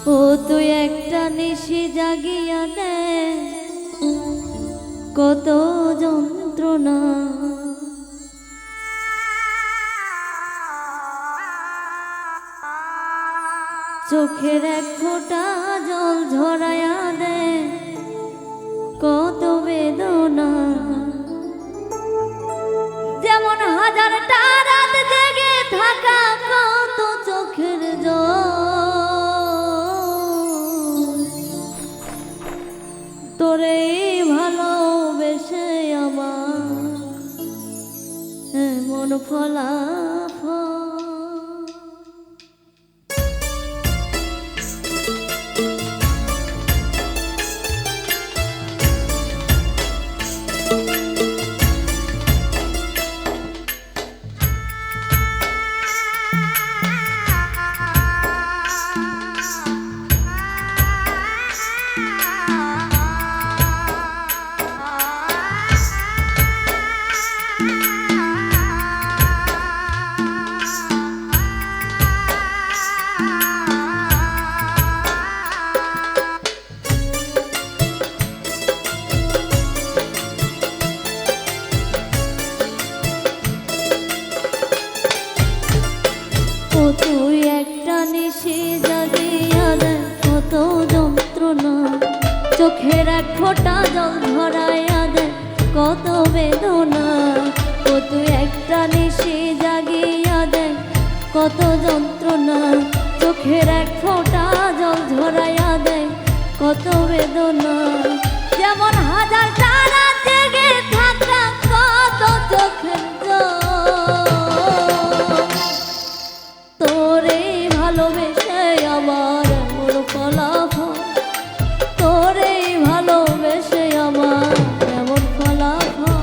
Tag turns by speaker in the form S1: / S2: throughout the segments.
S1: ও তুই একটা নিশি জাগিয়া দে, কত যন্ত্রণা চোখের এক ফোঁটা জল ঝরাইয়া দে, কত বেদনা। যেমন হাজারটা রাত জেগে থাকা, কত চোখের জল তোরে ভালোবেসে আমার এমন ফলাফল। তুই একটা নিশি জাগিয়া দে, কত যন্ত্রণা চোখের এক ফোঁটা জল ঝরাইয়া দে, কত বেদনা। ও তুই একটা নিশি জাগিয়া দে, কত যন্ত্রণা চোখের এক ফোঁটা জল ঝরাইয়া দে, কত বেদনা। যেমন হাজারটা রাত জেগে থাকা, কত চোখের তোরে ভালোবেসে আমার এমন ফলাফল, তোরে ভালোবেসে আমার এমন ফলাফল।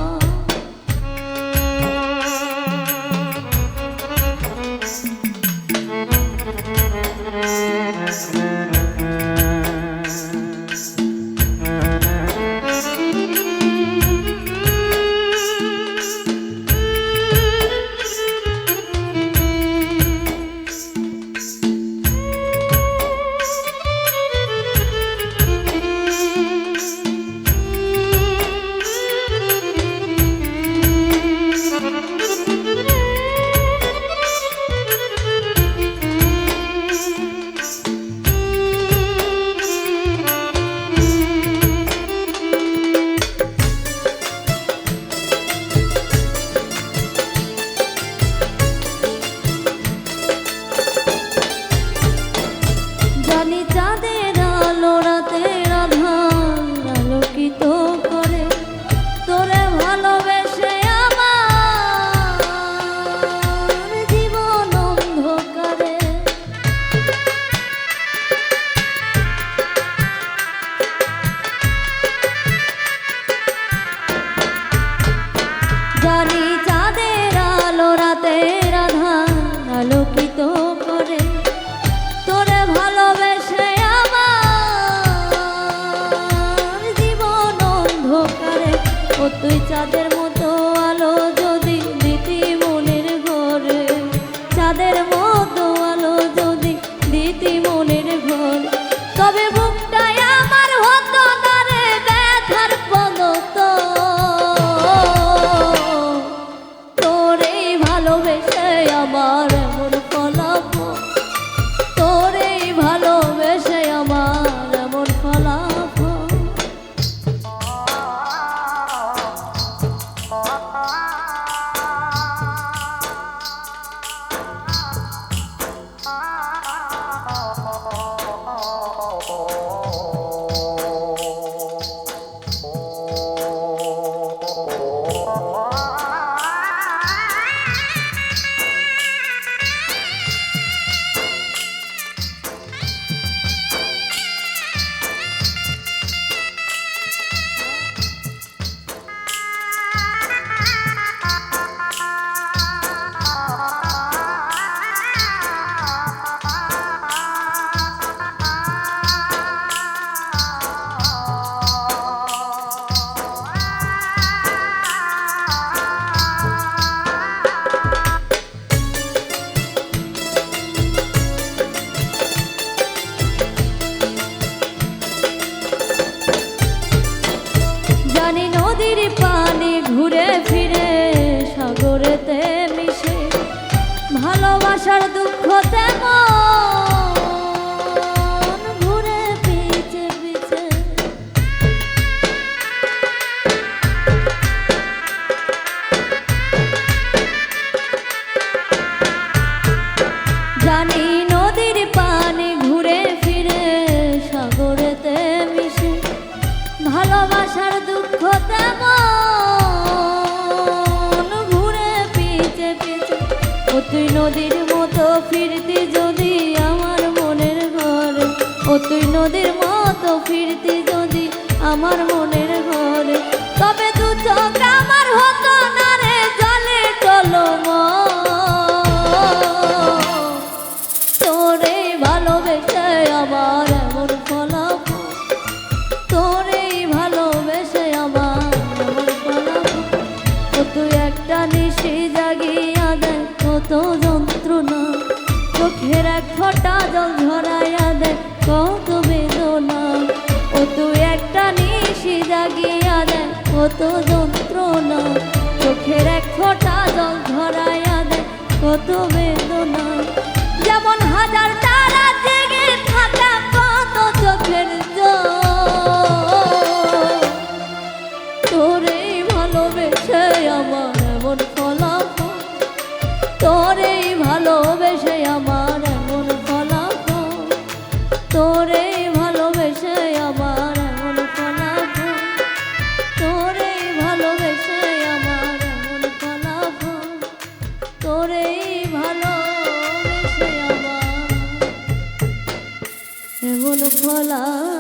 S1: জানি চাঁদের আলো রাতের আধার আলোকিত করে, তোরে ভালোবেসে আমার জীবন অন্ধকারে। জানি চাঁদের আলো রাতের আধার আলোকিত করে, তোরে ভালোবেসে আমার জীবন অন্ধকারে। ও তুই চাঁদের মতো আলো যদি দিতি মনের ঘরে, চাঁদের মতো আলো যদি দিতি মনের ঘরে, তবে বুকটাই আমার হতো না রে ব্যথার পদত। তোরে ভালোবেসে আমার এমন ফলাফল, তোরে ভালোবেসে আমার এমন ফলাফল। ভালোবাসার দুঃখ তেমন ঘুরে পিছে পিছে জানি নদীর পানি ঘুরে ফিরে সাগরেতে মিশে ভালোবাসার দুঃখ তেমন ঘুরে পিছে পিছে ও তুই নদীর মতো ফিরতি যদি আমার মনের ঘরে ও তুই নদীর মতো ফিরতি যদি আমার মনের ঘরে তবে দু চোখ আমার হতো না রে জলে টলম তোরে ভালোবেসে আমার এমন ফলাফল তোরে ভালোবেসে আমার এমন ফলাফল ও তুই একটা নিশি জাগিয়া দেয় কত যন্ত্রণা চোখের এক ফোঁটা জল ঝরাইয়া দেয় কত বেদনা ও তুই একটা নিশি জাগিয়া দেয় কত যন্ত্রণা চোখের এক ফোঁটা জল ঝরাইয়া দেয় কত বেদনা যেমন হাজার তারা জেগে থাকা কত চোখের জল তোরে ভালোবেসে আমার এমন ফলাফল তোরে ভালোবেসে আমার এমন ফলাফল তোরে ভালোবেসে আমার এমন ফলাফল তোরে ভালোবেসে আমার এমন ফলাফল তোরে ভালোবেসে আমার এমন ফলাফল